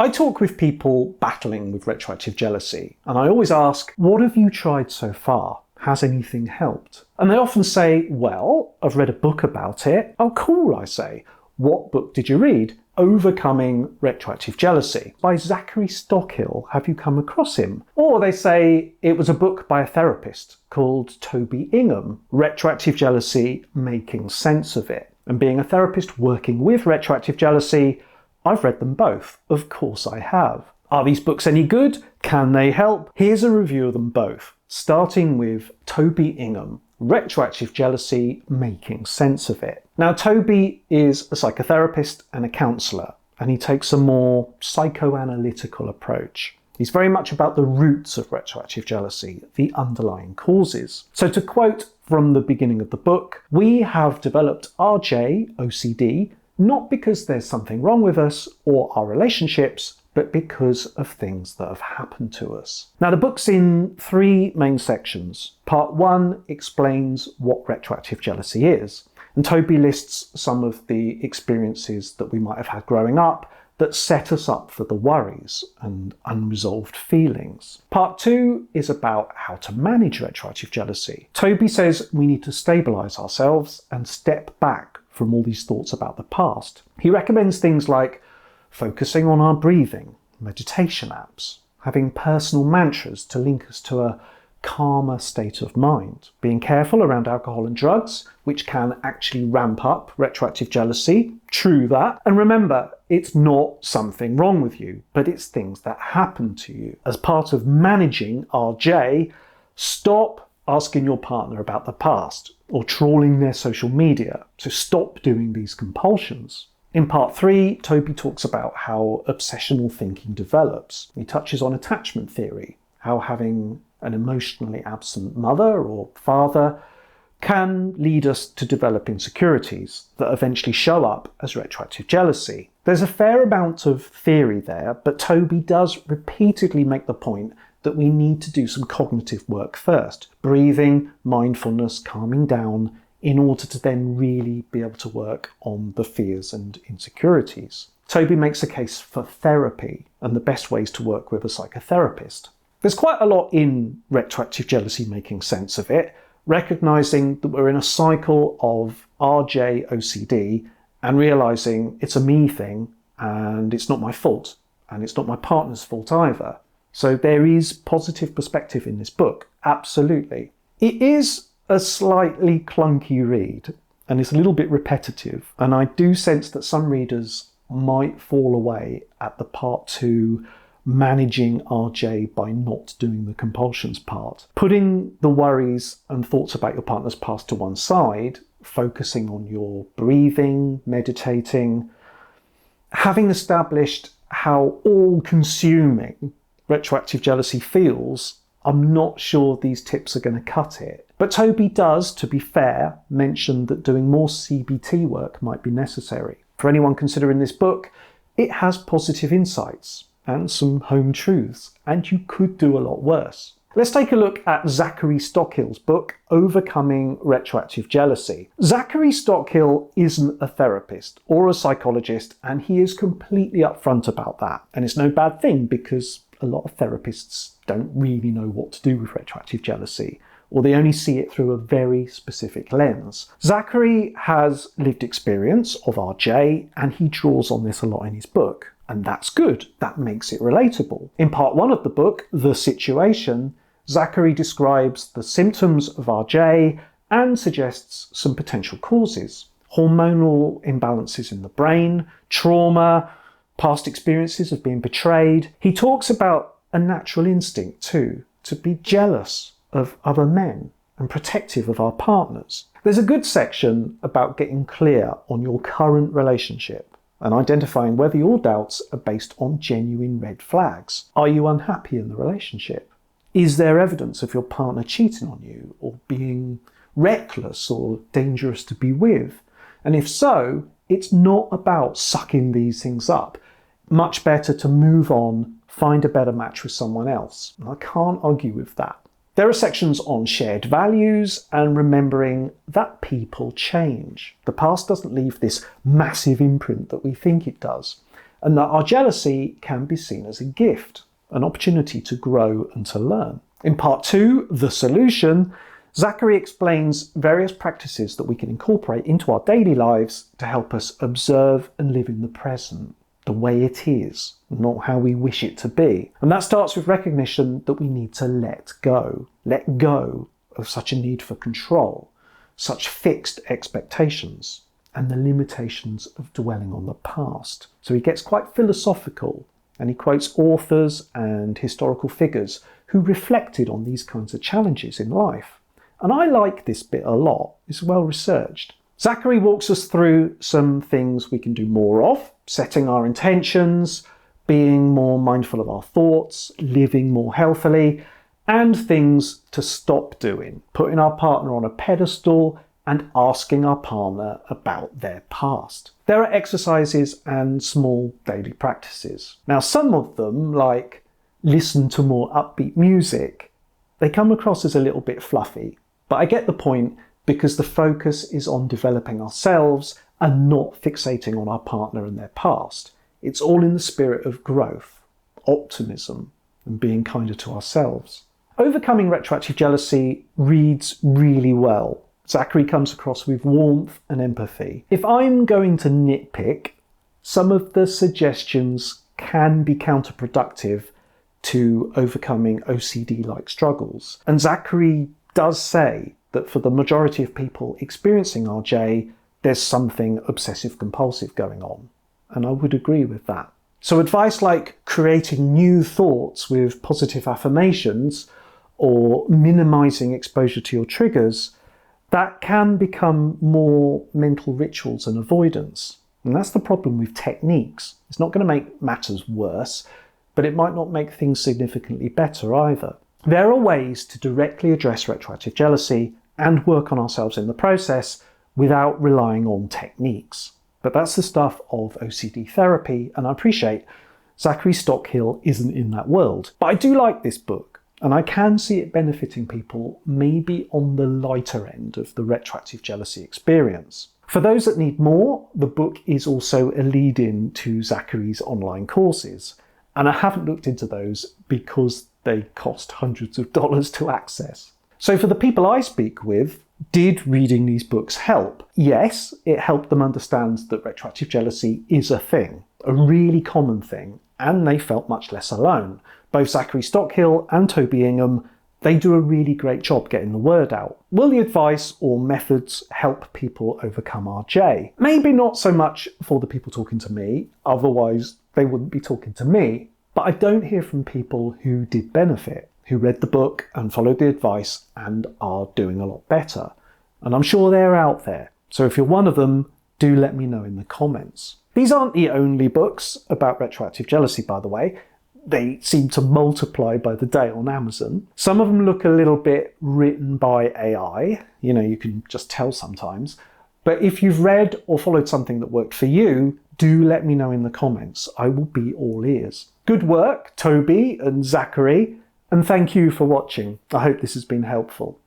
I talk with people battling with retroactive jealousy, and I always ask, what have you tried so far? Has anything helped? And they often say, well, I've read a book about it. Oh, cool, I say. What book did you read? Overcoming Retroactive Jealousy by Zachary Stockill. Have you come across him? Or they say it was a book by a therapist called Toby Ingham, Retroactive Jealousy, Making Sense of It. And being a therapist working with retroactive jealousy, I've read them both. Of course I have. Are these books any good? Can they help? Here's a review of them both, starting with Toby Ingham, Retroactive Jealousy, Making Sense of It. Now, Toby is a psychotherapist and a counsellor, and he takes a more psychoanalytical approach. He's very much about the roots of retroactive jealousy, the underlying causes. So to quote from the beginning of the book, we have developed RJ, OCD, not because there's something wrong with us or our relationships, but because of things that have happened to us. Now, the book's in 3 main sections. Part 1 explains what retroactive jealousy is, and Toby lists some of the experiences that we might have had growing up that set us up for the worries and unresolved feelings. Part 2 is about how to manage retroactive jealousy. Toby says we need to stabilise ourselves and step back from all these thoughts about the past. He recommends things like focusing on our breathing, meditation apps, having personal mantras to link us to a calmer state of mind, being careful around alcohol and drugs, which can actually ramp up retroactive jealousy, true that, and remember, it's not something wrong with you, but it's things that happen to you. As part of managing RJ, stop asking your partner about the past or trawling their social media, so stop doing these compulsions. In part 3, Toby talks about how obsessional thinking develops. He touches on attachment theory, how having an emotionally absent mother or father can lead us to develop insecurities that eventually show up as retroactive jealousy. There's a fair amount of theory there, but Toby does repeatedly make the point that we need to do some cognitive work first. Breathing, mindfulness, calming down, in order to then really be able to work on the fears and insecurities. Toby makes a case for therapy and the best ways to work with a psychotherapist. There's quite a lot in retroactive jealousy, making sense of it, recognising that we're in a cycle of RJ OCD and realising it's a me thing and it's not my fault and it's not my partner's fault either. So there is positive perspective in this book, absolutely. It is a slightly clunky read and it's a little bit repetitive, and I do sense that some readers might fall away at the part 2 managing RJ by not doing the compulsions part. Putting the worries and thoughts about your partner's past to one side, focusing on your breathing, meditating, having established how all-consuming retroactive jealousy feels, I'm not sure these tips are going to cut it. But Toby does, to be fair, mention that doing more CBT work might be necessary. For anyone considering this book, it has positive insights and some home truths, and you could do a lot worse. Let's take a look at Zachary Stockill's book, Overcoming Retroactive Jealousy. Zachary Stockill isn't a therapist or a psychologist, and he is completely upfront about that. And it's no bad thing, because a lot of therapists don't really know what to do with retroactive jealousy, or they only see it through a very specific lens. Zachary has lived experience of RJ, and he draws on this a lot in his book. And that's good. That makes it relatable. In part 1 of the book, The Situation, Zachary describes the symptoms of RJ and suggests some potential causes. Hormonal imbalances in the brain, trauma, past experiences of being betrayed. He talks about a natural instinct too, to be jealous of other men and protective of our partners. There's a good section about getting clear on your current relationship and identifying whether your doubts are based on genuine red flags. Are you unhappy in the relationship? Is there evidence of your partner cheating on you or being reckless or dangerous to be with? And if so, it's not about sucking these things up. Much better to move on, find a better match with someone else. And I can't argue with that. There are sections on shared values and remembering that people change. The past doesn't leave this massive imprint that we think it does. and that our jealousy can be seen as a gift, an opportunity to grow and to learn. In part 2, The Solution, Zachary explains various practices that we can incorporate into our daily lives to help us observe and live in the present, the way it is, not how we wish it to be. And that starts with recognition that we need to let go of such a need for control, such fixed expectations, and the limitations of dwelling on the past. So he gets quite philosophical, and he quotes authors and historical figures who reflected on these kinds of challenges in life. And I like this bit a lot. It's well researched. Zachary walks us through some things we can do more of, setting our intentions, being more mindful of our thoughts, living more healthily, and things to stop doing, putting our partner on a pedestal and asking our partner about their past. There are exercises and small daily practices. Now, some of them, like listen to more upbeat music, they come across as a little bit fluffy, but I get the point because the focus is on developing ourselves and not fixating on our partner and their past. It's all in the spirit of growth, optimism, and being kinder to ourselves. Overcoming Retroactive Jealousy reads really well. Zachary comes across with warmth and empathy. If I'm going to nitpick, some of the suggestions can be counterproductive to overcoming OCD-like struggles. And Zachary does say that for the majority of people experiencing RJ, there's something obsessive-compulsive going on. And I would agree with that. So advice like creating new thoughts with positive affirmations or minimizing exposure to your triggers, that can become more mental rituals and avoidance. And that's the problem with techniques. It's not going to make matters worse, but it might not make things significantly better either. There are ways to directly address retroactive jealousy and work on ourselves in the process without relying on techniques. But that's the stuff of OCD therapy, and I appreciate Zachary Stockill isn't in that world. But I do like this book, and I can see it benefiting people maybe on the lighter end of the retroactive jealousy experience. For those that need more, the book is also a lead-in to Zachary's online courses, and I haven't looked into those because they cost hundreds of dollars to access. So for the people I speak with, did reading these books help? Yes, it helped them understand that retroactive jealousy is a thing, a really common thing, and they felt much less alone. Both Zachary Stockill and Toby Ingham, they do a really great job getting the word out. Will the advice or methods help people overcome RJ? Maybe not so much for the people talking to me, otherwise they wouldn't be talking to me, but I don't hear from people who did benefit, who read the book and followed the advice and are doing a lot better. And I'm sure they're out there. So if you're one of them, do let me know in the comments. These aren't the only books about retroactive jealousy, by the way. They seem to multiply by the day on Amazon. Some of them look a little bit written by AI. You know, you can just tell sometimes. But if you've read or followed something that worked for you, do let me know in the comments. I will be all ears. Good work, Toby and Zachary. And thank you for watching. I hope this has been helpful.